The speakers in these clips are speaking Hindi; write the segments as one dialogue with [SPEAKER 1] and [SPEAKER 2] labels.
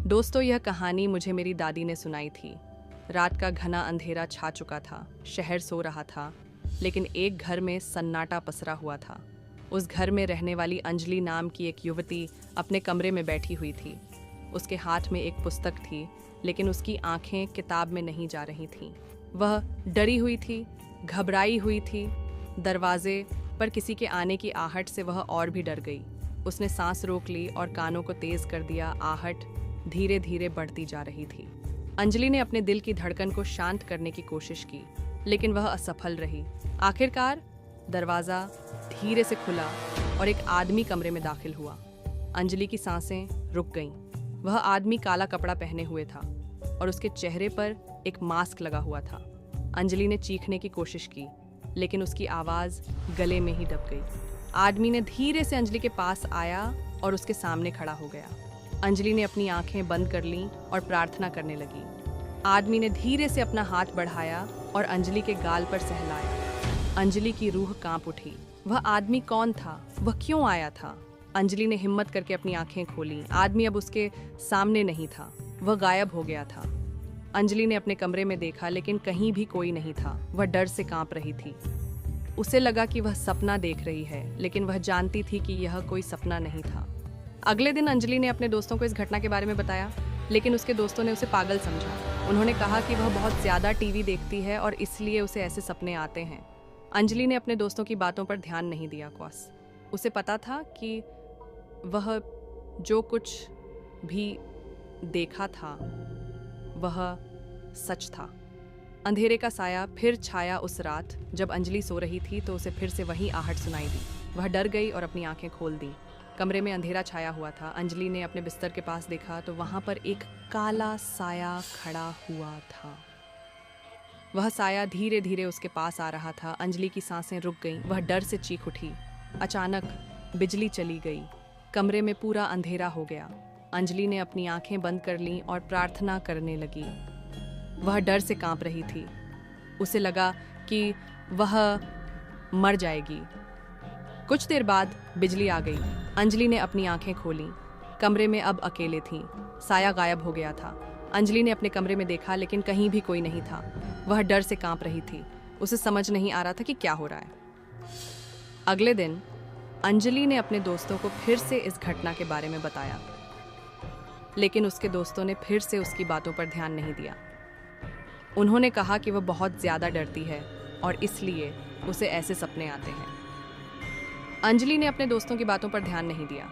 [SPEAKER 1] दोस्तों, यह कहानी मुझे मेरी दादी ने सुनाई थी। रात का घना अंधेरा छा चुका था, शहर सो रहा था, लेकिन एक घर में सन्नाटा पसरा हुआ था। उस घर में रहने वाली अंजलि नाम की एक युवती अपने कमरे में बैठी हुई थी। उसके हाथ में एक पुस्तक थी, लेकिन उसकी आंखें किताब में नहीं जा रही थीं। वह डरी हुई थी, घबराई हुई थी। दरवाजे पर किसी के आने की आहट से वह और भी डर गई। उसने सांस रोक ली और कानों को तेज कर दिया। आहट धीरे धीरे बढ़ती जा रही थी। अंजलि ने अपने दिल की धड़कन को शांत करने की कोशिश की, लेकिन वह असफल रही। आखिरकार दरवाजा धीरे से खुला और एक आदमी कमरे में दाखिल हुआ। अंजलि की सांसें रुक गईं। वह आदमी काला कपड़ा पहने हुए था और उसके चेहरे पर एक मास्क लगा हुआ था। अंजलि ने चीखने की कोशिश की, लेकिन उसकी आवाज गले में ही दब गई। आदमी ने धीरे से अंजलि के पास आया और उसके सामने खड़ा हो गया। अंजलि ने अपनी आंखें बंद कर लीं और प्रार्थना करने लगी। आदमी ने धीरे से अपना हाथ बढ़ाया और अंजलि के गाल पर सहलाया। अंजलि की रूह कांप उठी। वह आदमी कौन था? वह क्यों आया था? अंजलि ने हिम्मत करके अपनी आंखें खोली। आदमी अब उसके सामने नहीं था, वह गायब हो गया था। अंजलि ने अपने कमरे में देखा, लेकिन कहीं भी कोई नहीं था। वह डर से कांप रही थी। उसे लगा कि वह सपना देख रही है, लेकिन वह जानती थी कि यह कोई सपना नहीं था। अगले दिन अंजलि ने अपने दोस्तों को इस घटना के बारे में बताया, लेकिन उसके दोस्तों ने उसे पागल समझा। उन्होंने कहा कि वह बहुत ज़्यादा टीवी देखती है और इसलिए उसे ऐसे सपने आते हैं। अंजलि ने अपने दोस्तों की बातों पर ध्यान नहीं दिया। उसे पता था कि वह जो कुछ भी देखा था वह सच था। अंधेरे का साया फिर छाया उस रात। जब अंजलि सो रही थी तो उसे फिर से वही आहट सुनाई दी। वह डर गई और अपनी आंखें खोल दी। कमरे में अंधेरा छाया हुआ था। अंजलि ने अपने बिस्तर के पास देखा तो वहां पर एक काला साया खड़ा हुआ था। वह साया धीरे धीरे उसके पास आ रहा था। अंजलि की सांसें रुक गईं। वह डर से चीख उठी। अचानक बिजली चली गई। कमरे में पूरा अंधेरा हो गया। अंजलि ने अपनी आंखें बंद कर लीं और प्रार्थना करने लगी। वह डर से कांप रही थी। उसे लगा कि वह मर जाएगी। कुछ देर बाद बिजली आ गई। अंजलि ने अपनी आंखें खोलीं। कमरे में अब अकेले थीं। साया गायब हो गया था। अंजलि ने अपने कमरे में देखा, लेकिन कहीं भी कोई नहीं था। वह डर से कांप रही थी। उसे समझ नहीं आ रहा था कि क्या हो रहा है। अगले दिन अंजलि ने अपने दोस्तों को फिर से इस घटना के बारे में बताया, लेकिन उसके दोस्तों ने फिर से उसकी बातों पर ध्यान नहीं दिया। उन्होंने कहा कि वह बहुत ज़्यादा डरती है और इसलिए उसे ऐसे सपने आते हैं। अंजलि ने अपने दोस्तों की बातों पर ध्यान नहीं दिया।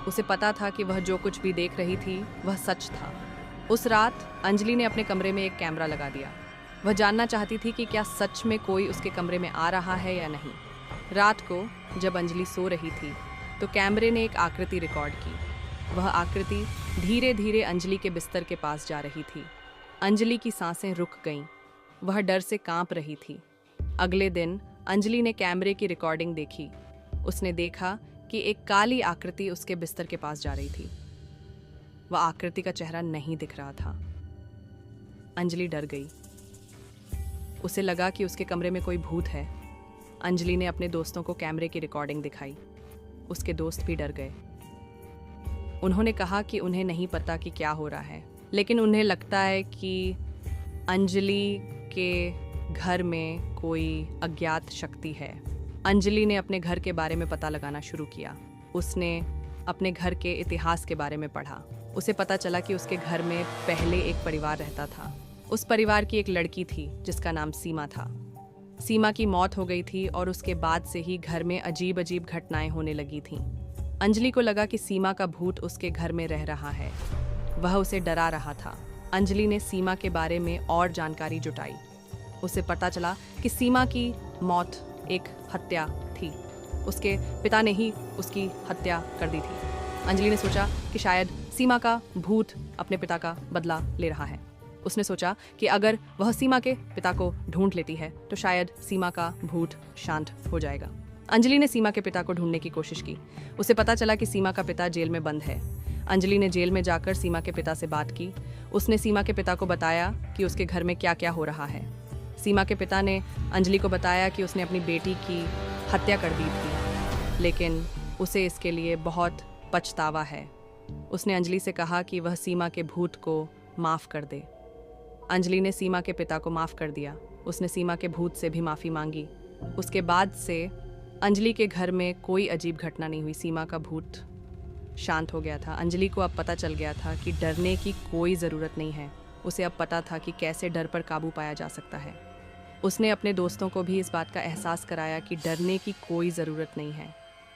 [SPEAKER 1] उसे पता था कि वह जो कुछ भी देख रही थी वह सच था। उस रात अंजलि ने अपने कमरे में एक कैमरा लगा दिया। वह जानना चाहती थी कि क्या सच में कोई उसके कमरे में आ रहा है या नहीं। रात को जब अंजलि सो रही थी तो कैमरे ने एक आकृति रिकॉर्ड की। वह आकृति धीरे धीरे अंजलि के बिस्तर के पास जा रही थी। अंजलि की सांसें रुक गईं। वह डर से कांप रही थी। अगले दिन अंजलि ने कैमरे की रिकॉर्डिंग देखी। उसने देखा कि एक काली आकृति उसके बिस्तर के पास जा रही थी। वह आकृति का चेहरा नहीं दिख रहा था। अंजलि डर गई। उसे लगा कि उसके कमरे में कोई भूत है। अंजलि ने अपने दोस्तों को कैमरे की रिकॉर्डिंग दिखाई। उसके दोस्त भी डर गए। उन्होंने कहा कि उन्हें नहीं पता कि क्या हो रहा है, लेकिन उन्हें लगता है कि अंजलि के घर में कोई अज्ञात शक्ति है। अंजलि ने अपने घर के बारे में पता लगाना शुरू किया। उसने अपने घर के इतिहास के बारे में पढ़ा। उसे पता चला कि उसके घर में पहले एक परिवार रहता था। उस परिवार की एक लड़की थी जिसका नाम सीमा था। सीमा की मौत हो गई थी और उसके बाद से ही घर में अजीब अजीब घटनाएं होने लगी थीं। अंजलि को लगा कि सीमा का भूत उसके घर में रह रहा है। वह उसे डरा रहा था। अंजलि ने सीमा के बारे में और जानकारी जुटाई। उसे पता चला कि सीमा की मौत एक हत्या थी। उसके पिता ने ही उसकी हत्या कर दी थी। अंजलि ने सोचा कि शायद सीमा का भूत अपने पिता का बदला ले रहा है। उसने सोचा कि अगर वह सीमा के पिता को ढूंढ लेती है तो शायद सीमा का भूत शांत हो जाएगा। अंजलि ने सीमा के पिता को ढूंढने की कोशिश की। उसे पता चला कि सीमा का पिता जेल में बंद है। अंजलि ने जेल में जाकर सीमा के पिता से बात की। उसने सीमा के पिता को बताया कि उसके घर में क्या क्या हो रहा है। सीमा के पिता ने अंजलि को बताया कि उसने अपनी बेटी की हत्या कर दी थी, लेकिन उसे इसके लिए बहुत पछतावा है। उसने अंजलि से कहा कि वह सीमा के भूत को माफ़ कर दे। अंजलि ने सीमा के पिता को माफ़ कर दिया। उसने सीमा के भूत से भी माफ़ी मांगी। उसके बाद से अंजलि के घर में कोई अजीब घटना नहीं हुई। सीमा का भूत शांत हो गया था। अंजलि को अब पता चल गया था कि डरने की कोई ज़रूरत नहीं है। उसे अब पता था कि कैसे डर पर काबू पाया जा सकता है। उसने अपने दोस्तों को भी इस बात का एहसास कराया कि डरने की कोई ज़रूरत नहीं है।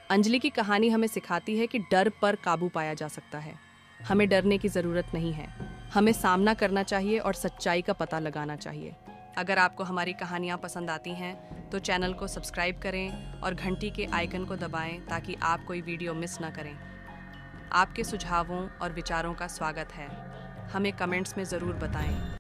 [SPEAKER 1] अंजलि की कहानी हमें सिखाती है कि डर पर काबू पाया जा सकता है। हमें डरने की ज़रूरत नहीं है। हमें सामना करना चाहिए और सच्चाई का पता लगाना चाहिए। अगर आपको हमारी कहानियाँ पसंद आती हैं तो चैनल को सब्सक्राइब करें और घंटी के आइकन को दबाएं ताकि आप कोई वीडियो मिस ना करें। आपके सुझावों और विचारों का स्वागत है। हमें कमेंट्स में ज़रूर बताएं।